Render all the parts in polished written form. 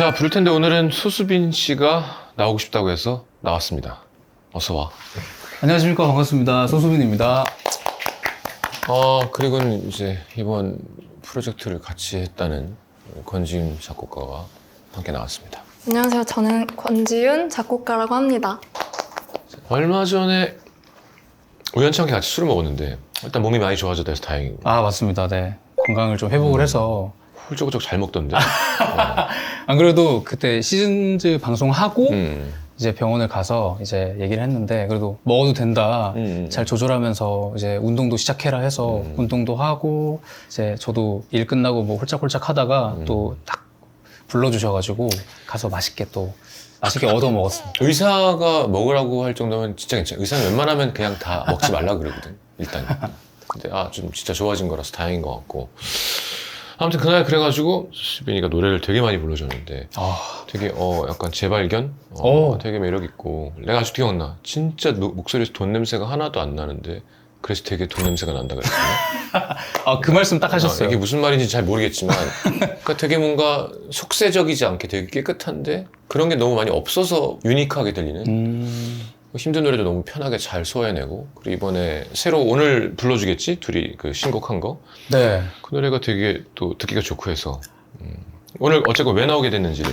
자, 부를 텐데 오늘은 소수빈 씨가 나오고 싶다고 해서 나왔습니다. 어서 와. 안녕하십니까. 반갑습니다. 소수빈입니다. 그리고는 이제 이번 프로젝트를 같이 했다는 권지윤 작곡가와 함께 나왔습니다. 안녕하세요. 저는 권지윤 작곡가라고 합니다. 얼마 전에 우연찮게 같이 술을 먹었는데 일단 몸이 많이 좋아졌다 해서 다행이고. 아, 맞습니다. 네. 건강을 좀 회복을 해서. 훌쩍훌쩍 잘 먹던데. 안 그래도 그때 시즌즈 방송하고 음. 이제 병원을 가서 이제 얘기를 했는데 그래도 먹어도 된다. 잘 조절하면서 이제 운동도 시작해라 해서 운동도 하고 이제 저도 일 끝나고 뭐 홀짝홀짝 하다가 또 딱 불러주셔가지고 가서 맛있게 얻어 먹었습니다. 의사가 먹으라고 할 정도면 진짜 괜찮아요. 의사는 웬만하면 그냥 다 먹지 말라 그러거든, 일단. 근데 좀 진짜 좋아진 거라서 다행인 것 같고. 아무튼 그날 그래가지고 수빈이가 노래를 되게 많이 불러줬는데 되게 약간 재발견? 되게 매력있고. 내가 아직도 기억나. 진짜 목소리에서 돈 냄새가 하나도 안 나는데 그래서 되게 돈 냄새가 난다 그랬거든요. 그 말씀 딱 하셨어요. 이게 무슨 말인지 잘 모르겠지만 그러니까 되게 뭔가 속세적이지 않게 되게 깨끗한데 그런 게 너무 많이 없어서 유니크하게 들리는 힘든 노래도 너무 편하게 잘 소화해내고. 그리고 이번에 새로 오늘 불러주겠지? 둘이 그 신곡한 거. 네. 그 노래가 되게 또 듣기가 좋고 해서 오늘 어쨌건 왜 나오게 됐는지를.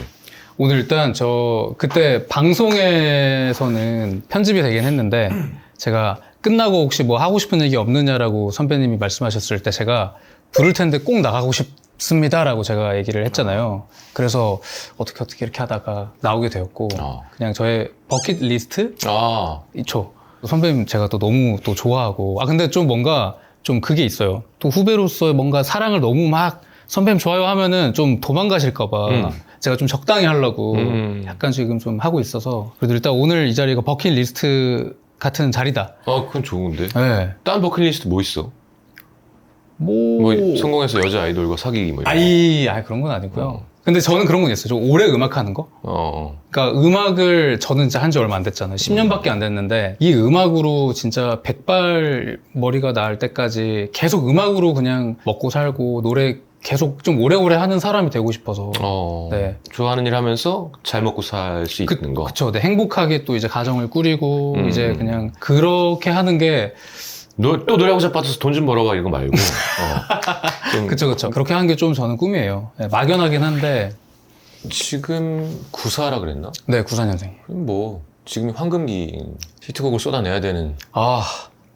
오늘 일단 저 그때 방송에서는 편집이 되긴 했는데 제가 끝나고 혹시 뭐 하고 싶은 얘기 없느냐라고 선배님이 말씀하셨을 때 제가 부를 텐데 꼭 나가고 싶습니다라고 제가 얘기를 했잖아요. 그래서 어떻게 이렇게 하다가 나오게 되었고 그냥 저의 버킷리스트 2초. 선배님 제가 또 너무 또 좋아하고 근데 좀 뭔가 좀 그게 있어요. 또 후배로서 뭔가 사랑을 너무 막 선배님 좋아요 하면은 좀 도망가실까봐 제가 좀 적당히 하려고 약간 지금 좀 하고 있어서 그래도 일단 오늘 이 자리가 버킷리스트 같은 자리다. 그건 좋은데. 네. 딴 버킷리스트 뭐 있어? 뭐 성공해서 여자 아이돌과 사귀기 뭐 이런 그런 건 아니고요. 근데 저는 그런 건 있어요. 저 오래 음악하는 거? 그러니까 음악을 저는 진짜 한 지 얼마 안 됐잖아요. 10년밖에 안 됐는데 이 음악으로 진짜 백발 머리가 나을 때까지 계속 음악으로 그냥 먹고 살고 노래 계속 좀 오래오래 하는 사람이 되고 싶어서. 네. 좋아하는 일 하면서 잘 먹고 살 수 있는 거. 그쵸. 네. 행복하게 또 이제 가정을 꾸리고 이제 그냥 그렇게 하는 게 또 노래하고 자빠져서 돈 좀 벌어봐 이거 말고. 그쵸. 그렇게 하는 게 좀 저는 꿈이에요. 네, 막연하긴 한데. 지금 94라 그랬나? 네, 94년생. 뭐 지금이 황금기 히트곡을 쏟아내야 되는.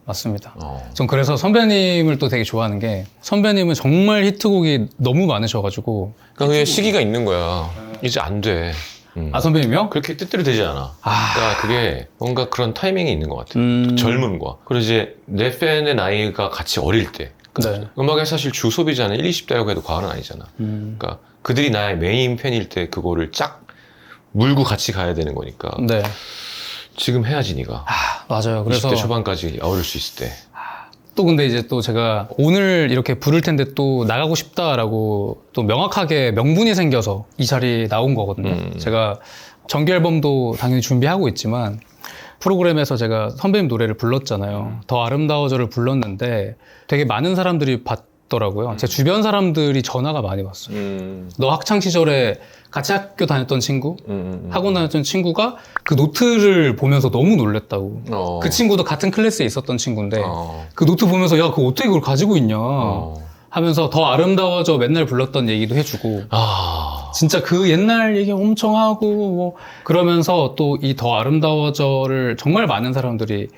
맞습니다. 전 그래서 선배님을 또 되게 좋아하는 게 선배님은 정말 히트곡이 너무 많으셔가지고 그러니까 그게 시기가 있는 거야. 이제 안 돼. 선배님이요? 그렇게 뜻대로 되지 않아. 그러니까 그게 뭔가 그런 타이밍이 있는 것 같아. 젊음과. 그리고 이제 내 팬의 나이가 같이 어릴 때. 네. 음악의 사실 주 소비자는 1, 20대라고 해도 과언은 아니잖아. 그러니까 그들이 나의 메인 팬일 때 그거를 쫙 물고 같이 가야 되는 거니까. 네. 지금 해야지 네가. 맞아요. 그래서 20대 초반까지 아우를 수 있을 때. 또 근데 이제 또 제가 오늘 이렇게 부를 텐데 또 나가고 싶다라고 또 명확하게 명분이 생겨서 이 자리에 나온 거거든요. 제가 정규 앨범도 당연히 준비하고 있지만 프로그램에서 제가 선배님 노래를 불렀잖아요. 더 아름다워져를 불렀는데 되게 많은 사람들이 봤더라고요. 제 주변 사람들이 전화가 많이 왔어요. 너 학창 시절에 같이 학교 다녔던 친구, 학원 다녔던 친구가 그 노트를 보면서 너무 놀랬다고. 그 친구도 같은 클래스에 있었던 친구인데 그 노트 보면서 야, 그거 어떻게 그걸 가지고 있냐 하면서 더 아름다워져 맨날 불렀던 얘기도 해주고 진짜 그 옛날 얘기 엄청 하고 뭐 그러면서 또 이 더 아름다워져를 정말 많은 사람들이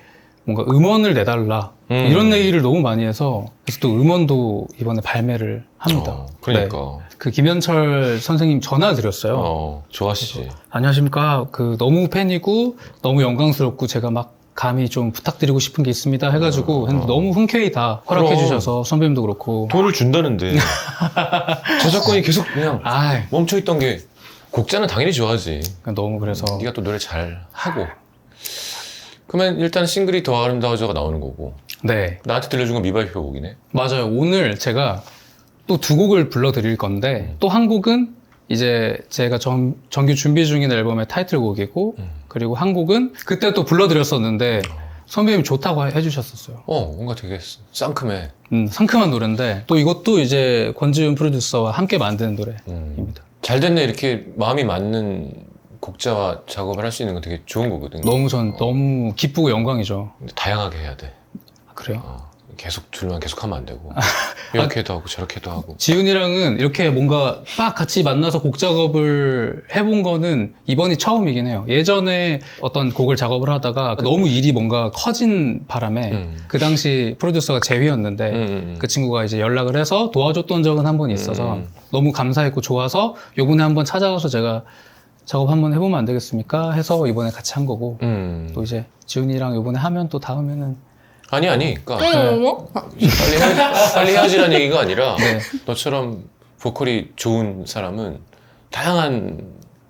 뭔가 음원을 내달라 이런 얘기를 너무 많이 해서 그래서 또 음원도 이번에 발매를 합니다. 그러니까. 네. 그 김현철 선생님 전화 드렸어요. 좋아하시지. 안녕하십니까. 그 너무 팬이고 너무 영광스럽고 제가 막 감히 좀 부탁드리고 싶은 게 있습니다 해가지고 했는데 너무 흔쾌히 다 허락해 주셔서 선배님도 그렇고 돈을 준다는데 저작권이 계속 그냥 멈춰있던 게 곡자는 당연히 좋아하지. 너무 그래서 네가 또 노래 잘 하고. 그러면 일단 싱글이 더 아름다워져가 나오는 거고. 네. 나한테 들려준 건 미발표 곡이네. 맞아요. 오늘 제가 또 두 곡을 불러드릴 건데 또 한 곡은 이제 제가 정규 준비 중인 앨범의 타이틀곡이고 그리고 한 곡은 그때 또 불러드렸었는데 선배님이 좋다고 해주셨었어요. 뭔가 되게 상큼해. 상큼한 노래인데 또 이것도 이제 권지윤 프로듀서와 함께 만든 노래입니다. 잘 됐네 이렇게 마음이 맞는 곡자와 작업을 할 수 있는 건 되게 좋은 거거든. 너무 기쁘고 영광이죠. 근데 다양하게 해야 돼. 그래요? 계속 둘만 계속 하면 안 되고 이렇게도 하고 저렇게도 하고. 지훈이랑은 이렇게 뭔가 막 같이 만나서 곡 작업을 해본 거는 이번이 처음이긴 해요. 예전에 어떤 곡을 작업을 하다가 너무 일이 뭔가 커진 바람에 그 당시 프로듀서가 재휘였는데 그 친구가 이제 연락을 해서 도와줬던 적은 한 번 있어서 너무 감사했고 좋아서 요번에 한번 찾아가서 제가 작업 한번 해보면 안 되겠습니까? 해서 이번에 같이 한 거고 또 이제 지훈이랑 요번에 하면 또 다음에는 아니 그러니까 어머? 빨리 헤어지라는 얘기가 아니라 네. 너처럼 보컬이 좋은 사람은 다양한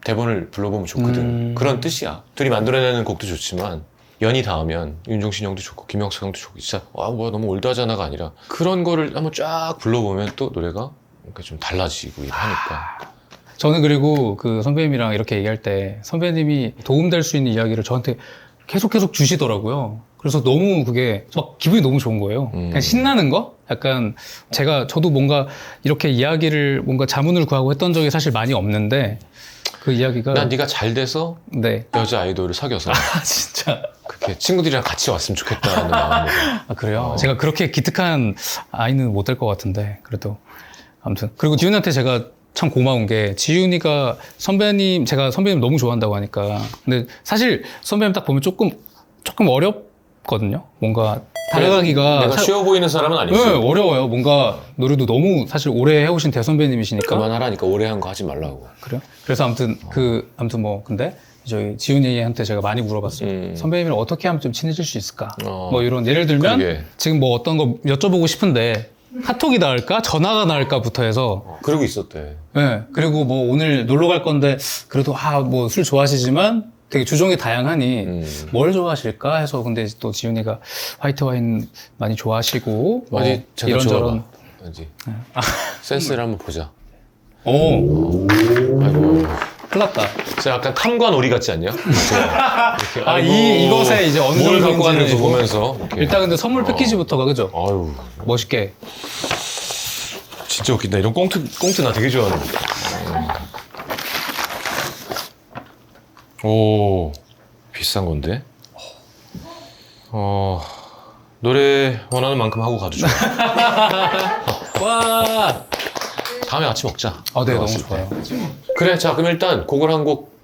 대본을 불러보면 좋거든. 그런 뜻이야. 둘이 만들어내는 곡도 좋지만 연이 닿으면 윤종신 형도 좋고 김영석 형도 좋고 진짜 뭐야 너무 올드하잖아가 아니라 그런 거를 한번 쫙 불러보면 또 노래가 그러니까 좀 달라지고 하니까. 저는 그리고 그 선배님이랑 이렇게 얘기할 때 선배님이 도움될 수 있는 이야기를 저한테 계속 주시더라고요. 그래서 너무 그게 막 기분이 너무 좋은 거예요. 그냥 신나는 거? 약간 저도 뭔가 이렇게 이야기를 뭔가 자문을 구하고 했던 적이 사실 많이 없는데 그 이야기가 난 네가 잘 돼서 네. 여자 아이돌을 사귀어서 진짜 그렇게 친구들이랑 같이 왔으면 좋겠다는 마음으로. 그래요? 제가 그렇게 기특한 아이는 못 될 것 같은데 그래도 아무튼 그리고 지훈이한테 제가 참 고마운 게 지훈이가 제가 선배님 너무 좋아한다고 하니까 근데 사실 선배님 딱 보면 조금 어렵거든요. 뭔가 다가가기가 내가 쉬워 보이는 사람은 네, 아니지. 어려워요. 뭔가 노래도 너무 사실 오래 해오신 대선배님이시니까 그만하라니까 오래 한 거 하지 말라고. 그래요? 그래서 아무튼 뭐 근데 저희 지훈이한테 제가 많이 물어봤어요. 선배님이랑 어떻게 하면 좀 친해질 수 있을까? 뭐 이런 예를 들면 그러게. 지금 뭐 어떤 거 여쭤보고 싶은데 카톡이 나을까? 전화가 나을까부터 해서 그러고 있었대. 네, 그리고 뭐 오늘 놀러 갈 건데 그래도 뭐 술 좋아하시지만 되게 주종이 다양하니 뭘 좋아하실까 해서 근데 또 지훈이가 화이트 와인 많이 좋아하시고 많이 잠깐 이런저런 줘봐. 알지? 센스를 한번 보자. 오 아이고. 큰일 났다. 진짜 약간 탐관오리 같지 않냐? 이렇게, 아이고, 이것에 이제 어느 뭘 정도 갖고 왔는지 인지는 보면서 이렇게. 일단 근데 선물 패키지부터가 그죠? 아유 멋있게 진짜 웃긴다. 이런 꽁트 나 되게 좋아하는데. 오 비싼 건데. 노래 원하는 만큼 하고 가도 좋아. 와. 다음에 같이 먹자. 네, 너무 들어갔을 좋아요. 때. 그래, 자 그럼 일단 곡을 한 곡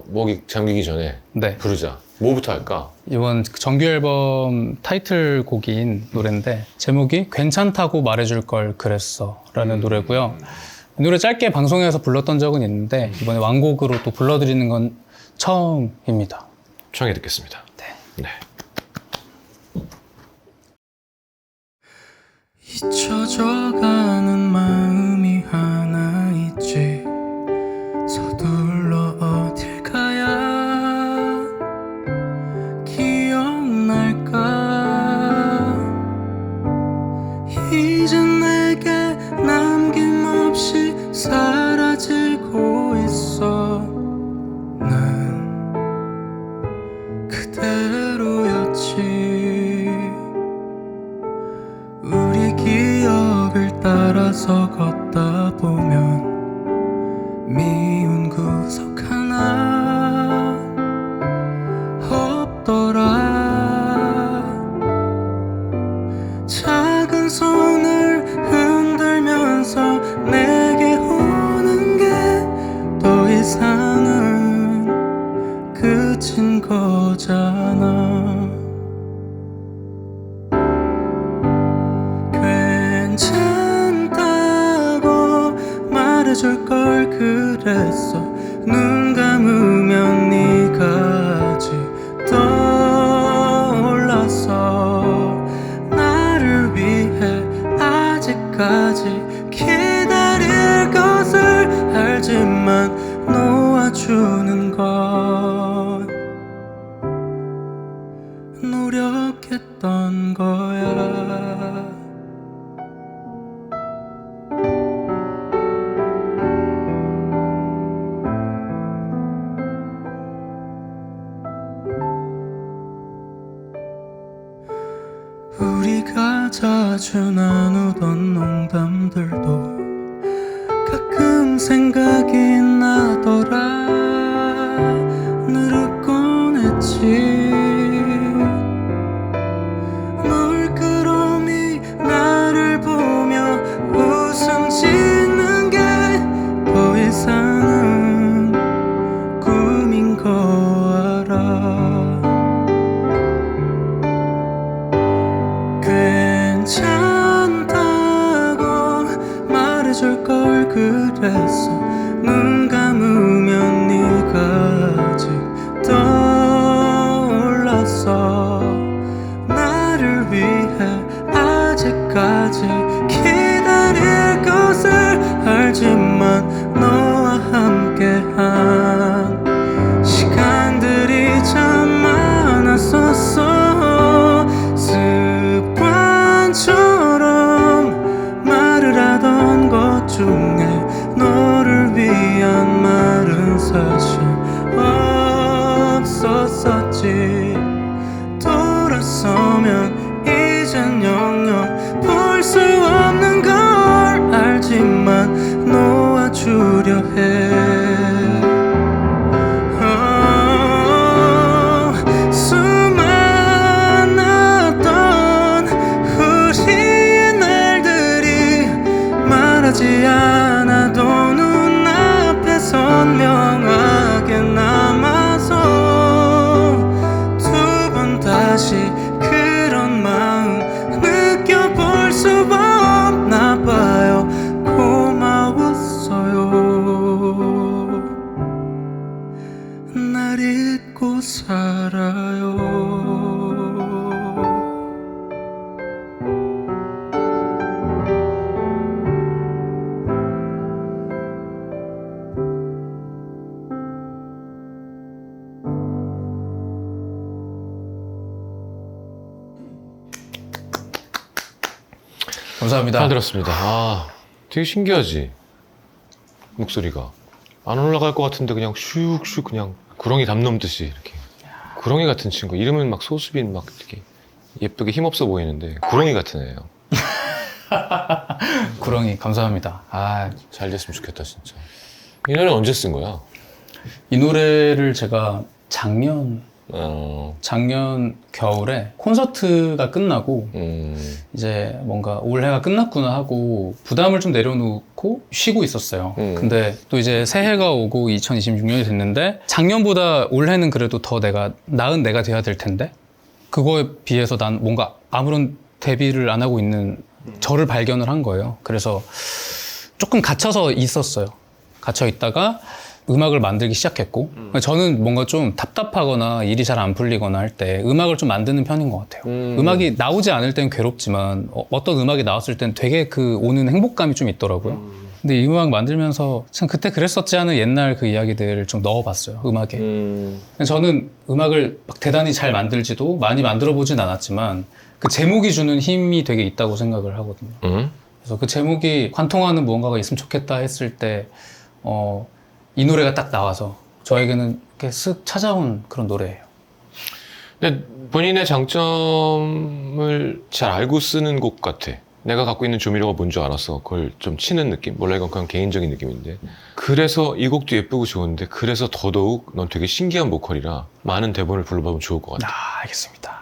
목이 잠기기 전에 네. 부르자. 뭐부터 할까? 이번 정규 앨범 타이틀곡인 노래인데 제목이 괜찮다고 말해줄 걸 그랬어 라는 노래고요. 이 노래 짧게 방송에서 불렀던 적은 있는데 이번에 완곡으로 또 불러드리는 건 처음입니다. 청해 듣겠습니다. 네. 잊혀져가는 마음이 하나 있지. 서둘러 어딜 가야 기억날까. 이젠 내게 남김없이 사라지고 있어. 난 그대로였지. 우리 기억을 따라서 걷다 보면 미운 구석 하나 없더라. 작은 손을 흔들면서 내게 오는 게 더 이상은 끝인 거잖아. 괜찮다고 말해줄 걸 그랬어. 눈 감으면 네가 아직 떠올랐어. 나를 위해 아직까지 기다릴 것을 알지만 놓아주는 건 노력했던 거야. 우리가 자주 나누던 농담들도 가끔 생각이 거지. 돌아서면 이젠 영영 볼 수 없는 걸 알지만 놓아주려 해. 수많았던 우리의 날들이 말하지 않아도 눈앞에 선명하게 남아서 두 번 다시 그런 마음 느껴볼 수 없나 봐요. 고마웠어요. 날 잊고 살아요. 감사합니다. 잘 들었습니다. 아, 되게 신기하지? 목소리가. 안 올라갈 것 같은데 그냥 슉슉 그냥 구렁이 담 넘듯이 이렇게. 구렁이 같은 친구. 이름은 막 소수빈 막 이렇게 예쁘게 힘없어 보이는데 구렁이 같은 애예요. 구렁이 감사합니다. 아, 잘 됐으면 좋겠다 진짜. 이 노래 언제 쓴 거야? 이 노래를 제가 작년 겨울에 콘서트가 끝나고 이제 뭔가 올해가 끝났구나 하고 부담을 좀 내려놓고 쉬고 있었어요. 근데 또 이제 새해가 오고 2026년이 됐는데 작년보다 올해는 그래도 더 나은 내가 돼야 될 텐데 그거에 비해서 난 뭔가 아무런 데뷔를 안 하고 있는 저를 발견을 한 거예요. 그래서 조금 갇혀서 있었어요. 갇혀 있다가 음악을 만들기 시작했고 저는 뭔가 좀 답답하거나 일이 잘 안 풀리거나 할 때 음악을 좀 만드는 편인 것 같아요. 음악이 나오지 않을 땐 괴롭지만 어떤 음악이 나왔을 땐 되게 그 오는 행복감이 좀 있더라고요. 근데 이 음악 만들면서 참 그때 그랬었지 하는 옛날 그 이야기들을 좀 넣어봤어요, 음악에. 저는 음악을 막 대단히 잘 만들지도 많이 만들어 보진 않았지만 그 제목이 주는 힘이 되게 있다고 생각을 하거든요. 그래서 그 제목이 관통하는 무언가가 있으면 좋겠다 했을 때 이 노래가 딱 나와서 저에게는 이렇게 쓱 찾아온 그런 노래예요. 근데 본인의 장점을 잘 알고 쓰는 곡 같아. 내가 갖고 있는 조미료가 뭔지 알아서 그걸 좀 치는 느낌? 몰라, 이건 그냥 개인적인 느낌인데. 그래서 이 곡도 예쁘고 좋은데 그래서 더더욱 넌 되게 신기한 보컬이라 많은 대본을 불러보면 좋을 것 같아. 아, 알겠습니다.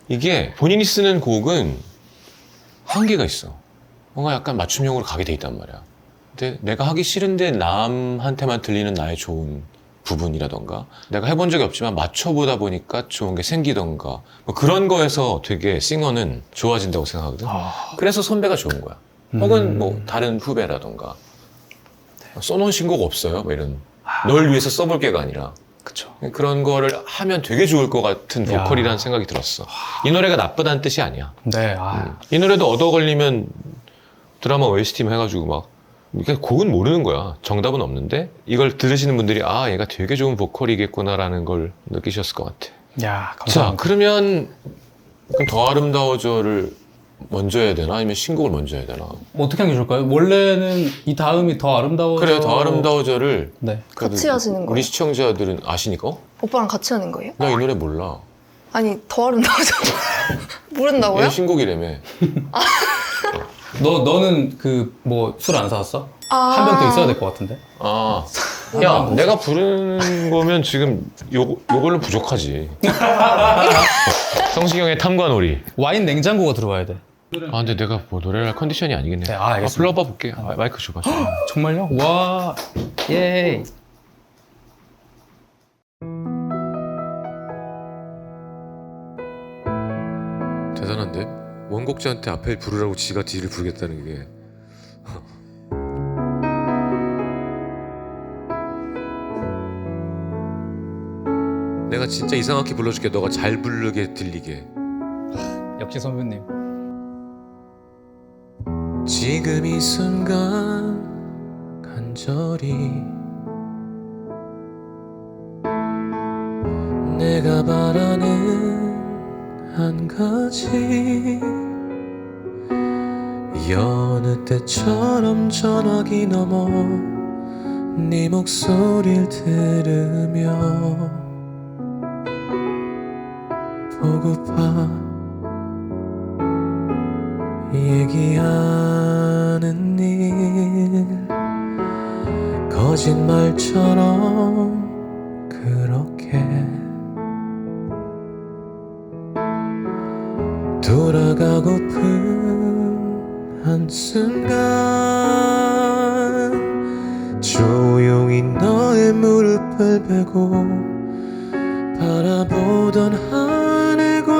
이게 본인이 쓰는 곡은 한계가 있어. 뭔가 약간 맞춤형으로 가게 돼 있단 말이야. 근데 내가 하기 싫은데 남한테만 들리는 나의 좋은 부분이라던가 내가 해본 적이 없지만 맞춰보다 보니까 좋은 게 생기던가 뭐 그런 거에서 되게 싱어는 좋아진다고 생각하거든. 그래서 선배가 좋은 거야. 혹은 뭐 다른 후배라던가 써놓은 신곡 없어요? 뭐 이런 널 위해서 써볼게가 아니라 그쵸. 그런 거를 하면 되게 좋을 것 같은 보컬이라는 생각이 들었어. 이 노래가 나쁘다는 뜻이 아니야. 네. 이 노래도 얻어 걸리면 드라마 OST 해가지고 막 그러니까 곡은 모르는 거야. 정답은 없는데 이걸 들으시는 분들이 아, 얘가 되게 좋은 보컬이겠구나라는 걸 느끼셨을 것 같아. 야, 감사합니다. 자, 그러면 더 아름다워져를 먼저 해야 되나? 아니면 신곡을 먼저 해야 되나? 어떻게 하는 게 좋을까요? 원래는 이 다음이 더 아름다워져. 그래, 더 아름다워져를 네. 같이 하시는 우리 거예요? 시청자들은 아시니까? 오빠랑 같이 하는 거예요? 나 이 노래 몰라. 아니, 더 아름다워져. 모른다고요? 얘 신곡이라며. 너는 그 뭐 술 안 사왔어? 아. 한 병 더 있어야 될 것 같은데. 아, 야, 내가 부르는 거면 지금 요걸로 부족하지. 성시경의 탐관오리. 와인 냉장고가 들어와야 돼. 아, 근데 내가 뭐 노래를 할 컨디션이 아니겠네. 네, 알겠습니다. 불러봐 볼게. 마이크 줘봐. 정말요? 와, 예. 대단한데? 원곡자한테 앞에 부르라고 지가 뒤를 부르겠다는 게. 내가 진짜 이상하게 불러줄게. 너가 잘 부르게 들리게. 역시 선배님. 지금 이 순간 간절히 내가 바라는 한 가지 여느 때처럼 전화기 넘어 네 목소리를 들으며 보고파 얘기하는 일 거짓말처럼 그렇게 돌아가고픈 한순간 조용히 너의 무릎을 베고 바라보던 하늘과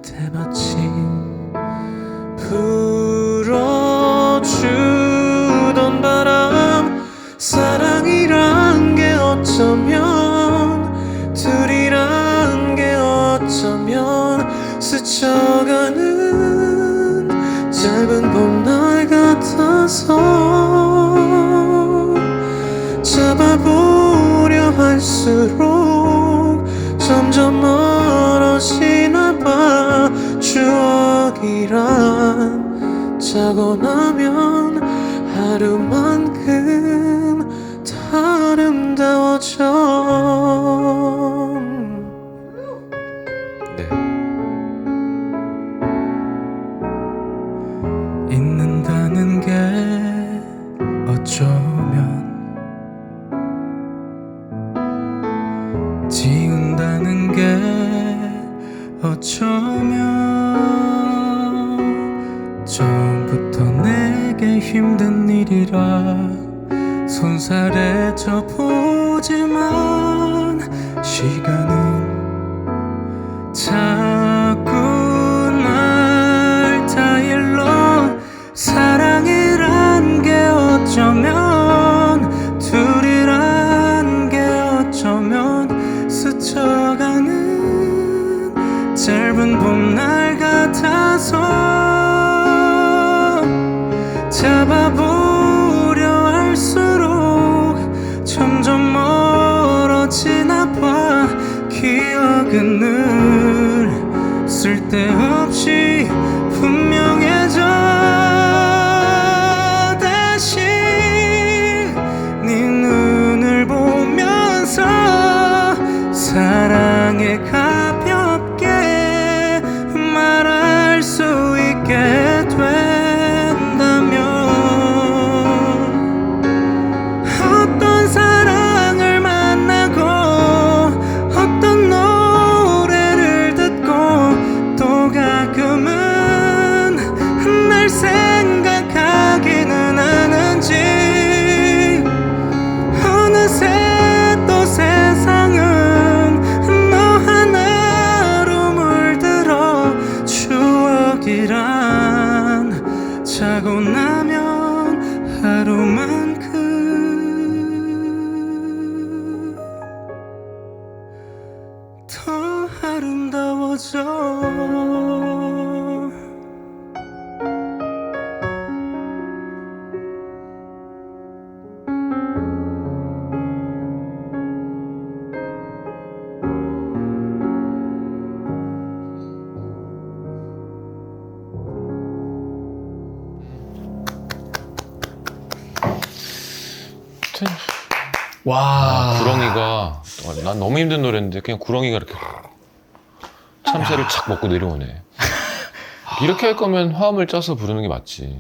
때마침 불어주던 바람 사랑이란 게 어쩌면 둘이란 게 어쩌면 스쳐가는 짧은 봄날 같아서 잡아보려 할수록 점점 멀어지나 봐 추억이란 자고 나면 하루만큼 더 아름다워져. 네. 잊는다는 게 어쩌면 지운다는 게 어쩌면 처음부터 내게 힘든 일이라 손살에져 보지만 시간은 자꾸 날 타일러 사랑이란 게 어쩌면 둘이란 게 어쩌면 스쳐가는 짧은 봄날 같아서 잡아보려 할수록 점점 멀어지나 봐 기억은 늘 쓸데없이 분명해져 다시 네 눈을 보면서 사랑에 가볍게 말할 수 있게 된다면 어떤 사랑을 만나고 어떤 노래를 듣고 또 가끔은 날 생각하기는 하는지 어느새 또 세상은 너 하나로 물들어 추억이란 자고 나면 하루만큼 더 아름다워져. 와. 구렁이가 난 너무 힘든 노래인데 그냥 구렁이가 이렇게 참새를 착 먹고 내려오네. 이렇게 할 거면 화음을 짜서 부르는 게 맞지.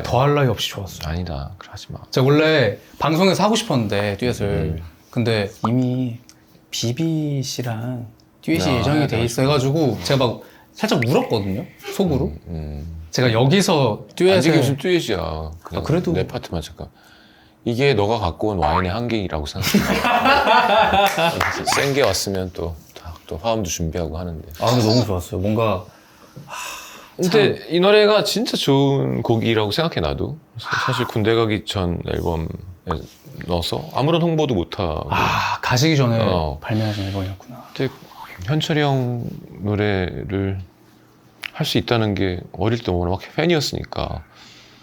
더할 나위 없이 좋았어요. 아니다. 그러지 마. 제가 원래 방송에서 하고 싶었는데 듀엣을 근데 이미 비비 씨랑 듀엣이 야, 예정이 돼 있어 해가지고 제가 막 살짝 울었거든요 속으로. 제가 여기서 아직이 듀엣을 무슨 듀엣이야. 그냥 그래도- 내 파트만 잠깐. 이게 너가 갖고 온 와인의 한계라고 생각해. 센 게 왔으면 또 화음도 준비하고 하는데. 근데 너무 좋았어요. 뭔가 근데 이 노래가 진짜 좋은 곡이라고 생각해 나도. 사실 군대 가기 전 앨범에 넣어서 아무런 홍보도 못하고. 가시기 전에 어. 발매하신 앨범이었구나. 근데 현철이 형 노래를 할 수 있다는 게 어릴 때 워낙 팬이었으니까.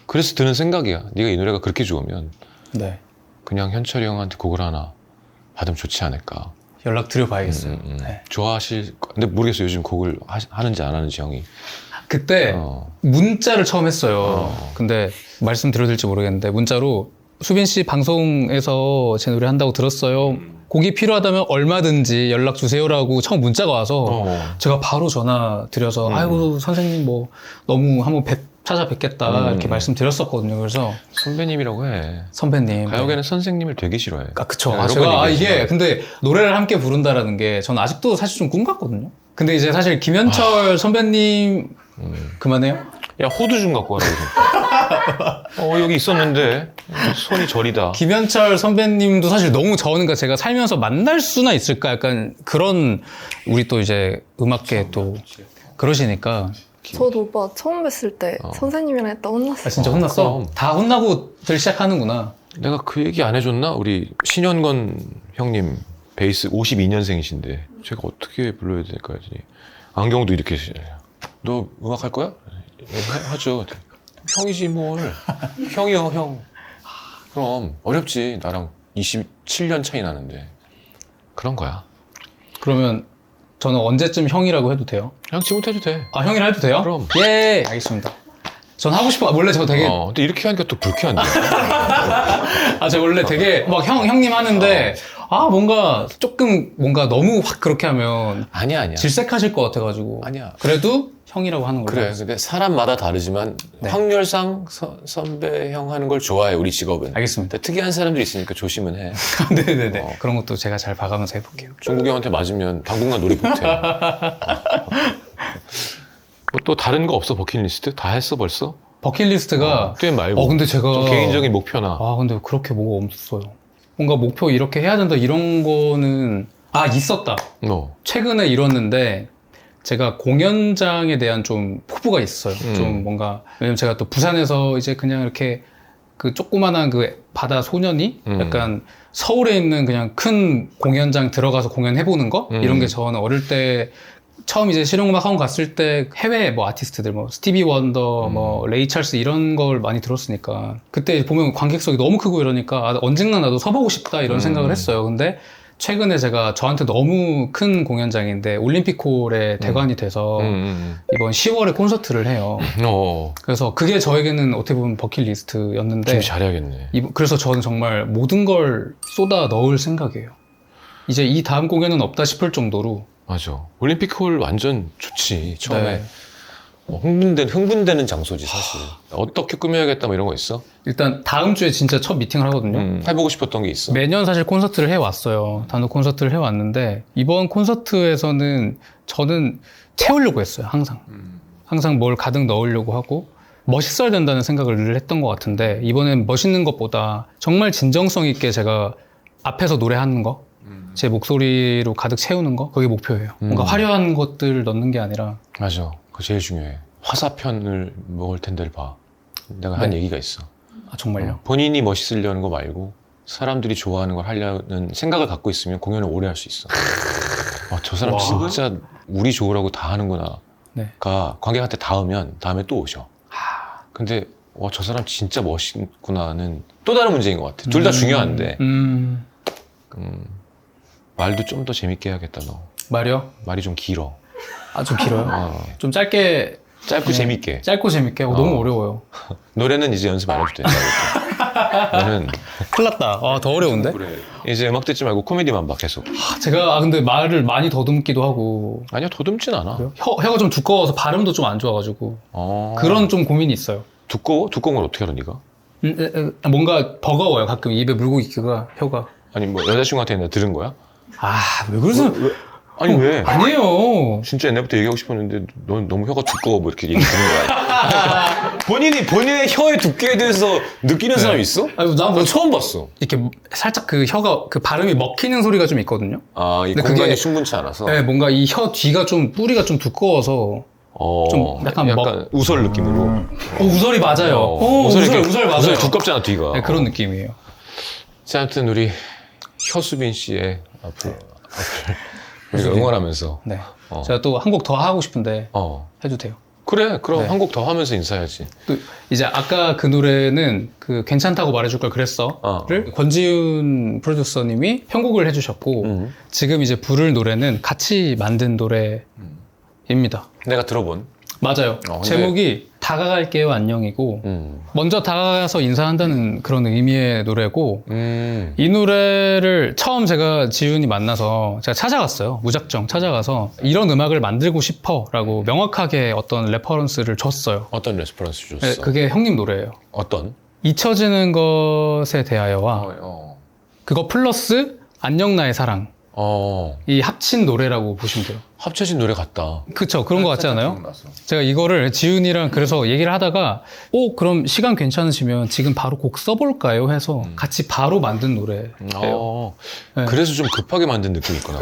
그래서 드는 생각이야. 네가 이 노래가 그렇게 좋으면 네. 그냥 현철이 형한테 곡을 하나 받으면 좋지 않을까. 연락 드려봐야겠어요. 네. 좋아하실 근데 모르겠어요. 요즘 곡을 하는지 안 하는지 형이. 그때 어. 문자를 처음 했어요. 근데 말씀드려도 될지 모르겠는데 문자로 수빈 씨 방송에서 제 노래 한다고 들었어요. 곡이 필요하다면 얼마든지 연락 주세요라고 처음 문자가 와서 제가 바로 전화 드려서 아이고 선생님 뭐 너무 한번 찾아뵙겠다 이렇게 말씀드렸었거든요. 그래서 선배님이라고 해. 선배님. 가요계는 선생님을 되게 싫어해. 아, 그쵸. 여러 번 제가 얘기했지만. 이게 근데 노래를 함께 부른다라는 게 저는 아직도 사실 좀 꿈 같거든요. 근데 이제 사실 김현철 선배님 그만해요? 야, 호두 좀 갖고 와라. 여기 있었는데 손이 저리다. 김현철 선배님도 사실 너무 저는가 제가 살면서 만날 수나 있을까 약간 그런 우리 또 이제 음악계 또 그러시니까 저도 오빠 처음 뵀을 때 선생님이랑 했다 혼났어요. 아 진짜 혼났어? 그럼. 다 혼나고들 시작하는구나. 내가 그 얘기 안 해줬나? 우리 신현건 형님 베이스 52년생이신데 제가 어떻게 불러야 될까 했더니 안경도 이렇게 너 음악 할 거야? 하죠. 형이지 뭘. 형이요 형. 그럼 어렵지. 나랑 27년 차이 나는데 그런 거야. 그러면 저는 언제쯤 형이라고 해도 돼요? 그냥 지금부터 해도 돼. 아 형이라 해도 돼요? 그럼. 예 알겠습니다. 전 하고 싶어. 원래 저 되게 근데 이렇게 하니까 또 불쾌한데. 저 원래 되게 막 형님 하는데 뭔가 조금 뭔가 너무 확 그렇게 하면 아니야. 질색하실 것 같아가지고 아니야. 그래도 형이라고 하는 걸로. 그래. 근데 사람마다 다르지만 네. 확률상 선배 형 하는 걸 좋아해 우리 직업은. 알겠습니다. 근데 특이한 사람들이 있으니까 조심은 해. 네네네. 그런 것도 제가 잘 봐가면서 해볼게요. 중국이 형한테 맞으면 당분간 놀이 못해. 뭐 또 다른 거 없어 버킷리스트? 다 했어 벌써? 버킷리스트가 게임 말고. 근데 제가 좀 개인적인 목표나. 근데 그렇게 뭐가 없었어요. 뭔가 목표 이렇게 해야 된다 이런 거는 있었다. 최근에 이뤘는데 제가 공연장에 대한 좀 포부가 있어요. 좀 뭔가 왜냐면 제가 또 부산에서 이제 그냥 이렇게 그 조그만한 그 바다 소년이 약간 서울에 있는 그냥 큰 공연장 들어가서 공연해보는 거 이런 게 저는 어릴 때 처음 이제 실용음악 학원 갔을 때 해외 뭐 아티스트들 뭐 스티비 원더 뭐 레이 찰스 이런 걸 많이 들었으니까 그때 보면 관객석이 너무 크고 이러니까 언젠가 나도 서보고 싶다 이런 생각을 했어요. 근데 최근에 제가 저한테 너무 큰 공연장인데 올림픽홀에 대관이 돼서 이번 10월에 콘서트를 해요. 그래서 그게 저에게는 어떻게 보면 버킷리스트였는데 준비 잘해야겠네. 그래서 저는 정말 모든 걸 쏟아 넣을 생각이에요. 이제 이 다음 공연은 없다 싶을 정도로. 맞아. 올림픽홀 완전 좋지. 처음에. 네. 흥분되는 장소지 사실. 어떻게 꾸며야겠다 뭐 이런 거 있어? 일단 다음 주에 진짜 첫 미팅을 하거든요. 해보고 싶었던 게 있어? 매년 사실 콘서트를 해왔어요. 단독 콘서트를 해왔는데 이번 콘서트에서는 저는 채우려고 했어요. 항상 뭘 가득 넣으려고 하고 멋있어야 된다는 생각을 늘 했던 것 같은데 이번엔 멋있는 것보다 정말 진정성 있게 제가 앞에서 노래하는 거 제 목소리로 가득 채우는 거 그게 목표예요. 뭔가 화려한 것들 넣는 게 아니라. 맞아. 그거 제일 중요해. 화사편을 먹을 텐데를 봐. 내가 한 네. 얘기가 있어. 정말요? 본인이 멋있으려는 거 말고 사람들이 좋아하는 걸 하려는 생각을 갖고 있으면 공연을 오래 할 수 있어. 저 사람 진짜 우리 좋으라고 다 하는구나. 네. 가 관객한테 닿으면 다음에 또 오셔. 근데 저 사람 진짜 멋있구나는 또 다른 문제인 것 같아. 둘 다 중요한데 말도 좀 더 재밌게 해야겠다 너. 말이요? 말이 좀 길어. 좀 길어요? 좀 짧게 짧고 재밌게. 짧고 재밌게 너무 어려워요. 노래는 이제 연습 안 해도 된다. 너는 큰일 났다. 더 어려운데? 그래. 이제 음악 듣지 말고 코미디만 봐 계속. 제가 근데 말을 많이 더듬기도 하고 아니야 더듬진 않아. 혀가 좀 두꺼워서 발음도 좀 안 좋아가지고 그런 좀 고민이 있어요. 두꺼워? 두꺼운 걸 어떻게 알아 네가? 뭔가 버거워요. 가끔 입에 물고 있기가 혀가. 아니 뭐 여자친구한테 내가 들은 거야? 왜 그러세요? 아니 왜? 아니에요. 진짜 옛날부터 얘기하고 싶었는데 넌 너무 혀가 두꺼워 뭐 이렇게 얘기 듣는 거야. 본인의 혀의 두께에 대해서 느끼는 사람이 있어? 난 난 처음 봤어. 이렇게 살짝 그 혀가 그 발음이 먹히는 소리가 좀 있거든요. 이 근데 공간이 그게- 충분치 않아서. 네, 뭔가 이 혀 뒤가 좀 뿌리가 좀 두꺼워서 좀 약간 우설 느낌으로. 우설이 맞아요. 우설 맞아요. 우설 두껍잖아 뒤가. 네, 그런 느낌이에요. 자, 아무튼 우리 혀수빈 씨의 앞으로 우리가 응원하면서. 네. 제가 또 한 곡 더 하고 싶은데 해도 돼요. 그래, 그럼 네. 한 곡 더 하면서 인사해야지. 또 이제 아까 그 노래는 그 괜찮다고 말해줄 걸 그랬어를 권지윤 프로듀서님이 편곡을 해주셨고 지금 이제 부를 노래는 같이 만든 노래입니다. 내가 들어본. 맞아요. 근데- 제목이 다가갈게요 안녕이고 먼저 다가가서 인사한다는 그런 의미의 노래고 이 노래를 처음 제가 지훈이 만나서 제가 찾아갔어요. 무작정 찾아가서 이런 음악을 만들고 싶어라고 명확하게 어떤 레퍼런스를 줬어요. 어떤 레스퍼런스 줬어? 네, 그게 형님 노래예요. 어떤? 잊혀지는 것에 대하여와 그거 플러스 안녕 나의 사랑 이 합친 노래라고 보시면 돼요. 합쳐진 노래 같다. 그쵸, 그런 거 같지 않아요? 제가 이거를 지훈이랑 그래서 얘기를 하다가 그럼 시간 괜찮으시면 지금 바로 곡 써볼까요? 해서 같이 바로 만든 노래예요. 네. 그래서 좀 급하게 만든 느낌이 있구나.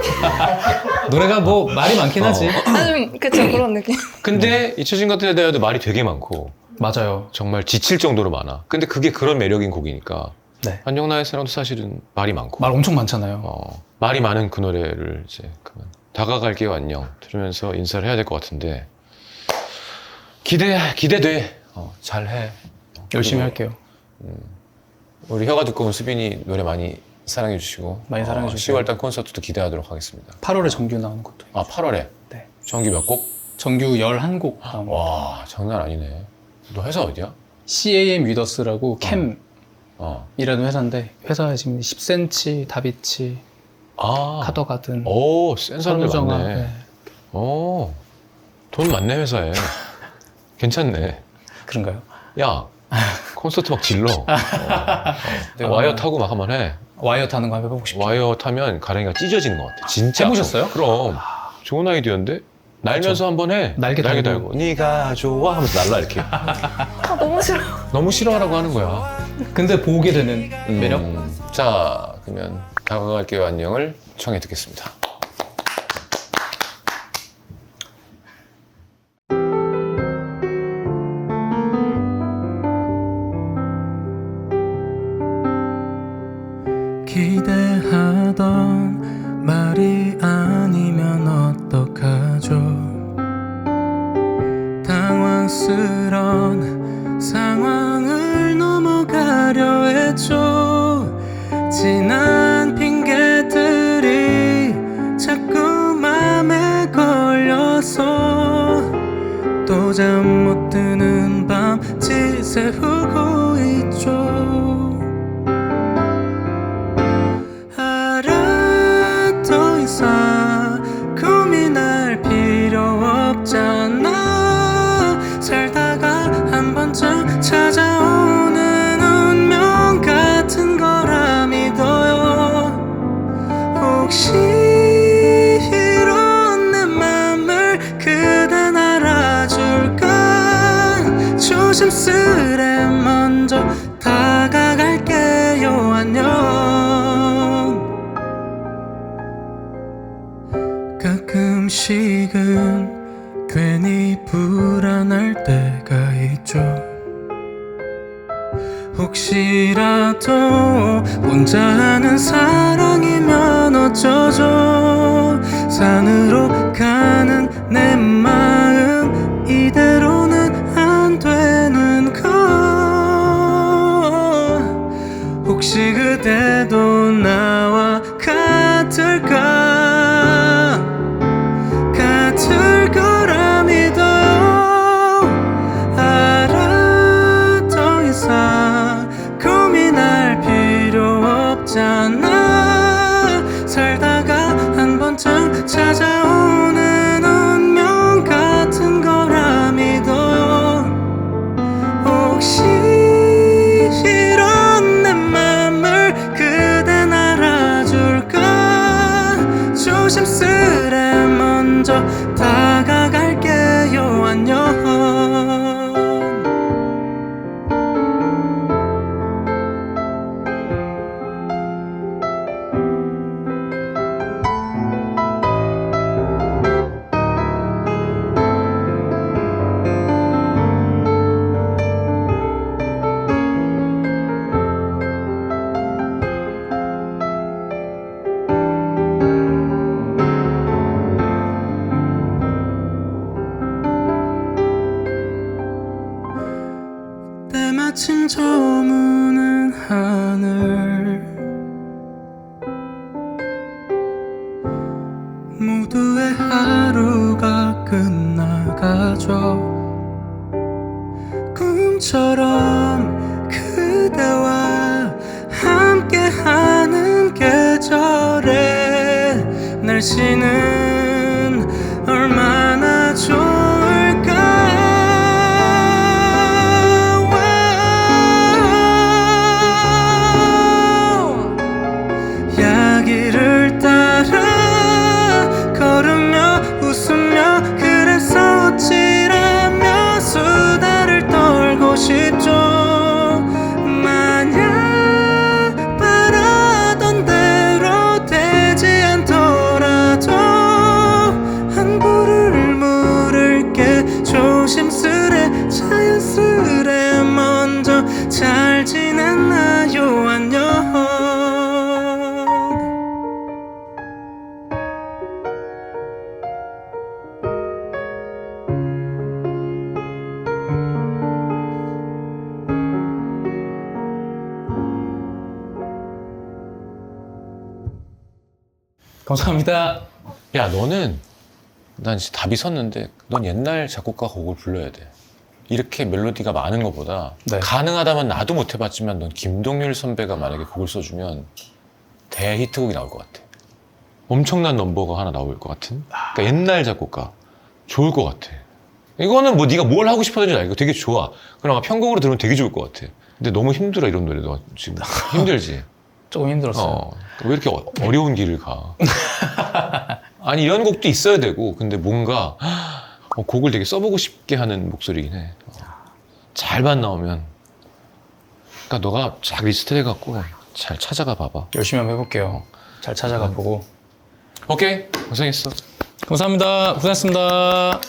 노래가 뭐 말이 많긴 하지. 좀 그쵸 그런 느낌. 근데 잊혀진 것들에 대해서도 말이 되게 많고 맞아요. 정말 지칠 정도로 많아. 근데 그게 그런 매력인 곡이니까. 네. 안녕 나의 사랑도 사실은 말이 많고. 말 엄청 많잖아요. 말이 많은 그 노래를 이제 그러면 다가갈게요 안녕 들으면서 인사를 해야 될 것 같은데 기대돼. 잘해. 열심히 그리고 할게요. 우리 혀가 두꺼운 수빈이 노래 많이 사랑해 주시고 많이 사랑해 주세요. 10월달 콘서트도 기대하도록 하겠습니다. 8월에 정규 나오는 것도. 8월에 네. 정규 몇 곡? 정규 11곡 나온 거. 와 장난 아니네. 너 회사 어디야? CAM 위더스라고 캠이라는 어. 회사에 지금 10cm, 다비치, 카더가든, 오, 센 사람들 선우정아, 많네. 네. 돈 많네, 회사에. 괜찮네. 그런가요? 야, 콘서트 막 질러. 네, 와이어 타고 막 한번 해. 와이어 타는 거 한번 해보고 싶죠. 와이어 타면 가랭이가 찢어지는 것 같아. 진짜. 해보셨어요? 그럼. 좋은 아이디어인데? 날면서 한번 해. 날개 달고. 네가 좋아 하면서 날라 이렇게. 너무 싫어. 너무 싫어하라고 하는 거야. 근데 보게 되는 매력? 자, 그러면 다가갈게요 안녕을 청해 듣겠습니다. 기대하던 말이 아니면 어떡하죠. 당황스런 상황을 넘어가려 했죠. 지난 핑계들이 자꾸 맘에 걸려서 또 잠 못 드는 밤 지새우고 있죠. 알아 더 이상 고민할 필요 없잖아. 살다가 한 번쯤 찾아오는 운명 같은 거라 믿어요. 혹시 이런 내 맘을 그댄 알아줄까. 조심스레 먼저 다가갈게요 안녕. 가끔씩은 괜히 불안할 때가 있죠. 혹시라도 혼자 하는 사랑이면 어쩌죠. 산으로 가는 내 마음 이대로는 안 되는 걸. 혹시 그대도 나와 같을까. 같을 거라 믿어요. 알아 더 이상 고민할 필요 없잖아. 살다가 한 번쯤 찾아오는 운명 같은 거라 믿어요. 혹시 이런 내 맘을 그댄 알아줄까. 조심스레 먼저 다가갈게요 안녕. 날씨는 얼마나 좋을까. 야기를 따라 걸으며 웃으며 그래서 어찌라면 수다를 떨고 싶죠. 만약 바라던 대로 되지 않더라도 안부를 물을게. 조심스레 자연스레 먼저 잘 지냈나요 안녕. 감사합니다. 야, 너는 난 진짜 답이 섰는데 넌 옛날 작곡가 곡을 불러야 돼. 이렇게 멜로디가 많은 것보다 네. 가능하다면 나도 못 해봤지만 넌 김동률 선배가 만약에 곡을 써주면 대히트곡이 나올 것 같아. 엄청난 넘버가 하나 나올 것 같은. 그러니까 옛날 작곡가 좋을 것 같아. 이거는 뭐 네가 뭘 하고 싶어하는지 알고 되게 좋아. 그럼 편곡으로 들으면 되게 좋을 것 같아. 근데 너무 힘들어 이런 노래도 지금 힘들지. 조금 힘들었어요. 왜 이렇게 어려운 길을 가? 아니 이런 곡도 있어야 되고 근데 뭔가 곡을 되게 써보고 싶게 하는 목소리긴 해. 잘만 나오면 그러니까 너가 쫙 리스트 해갖고 잘 찾아가 봐봐. 열심히 한번 해볼게요. 잘 찾아가 보고. 오케이 고생했어. 감사합니다. 고생했습니다.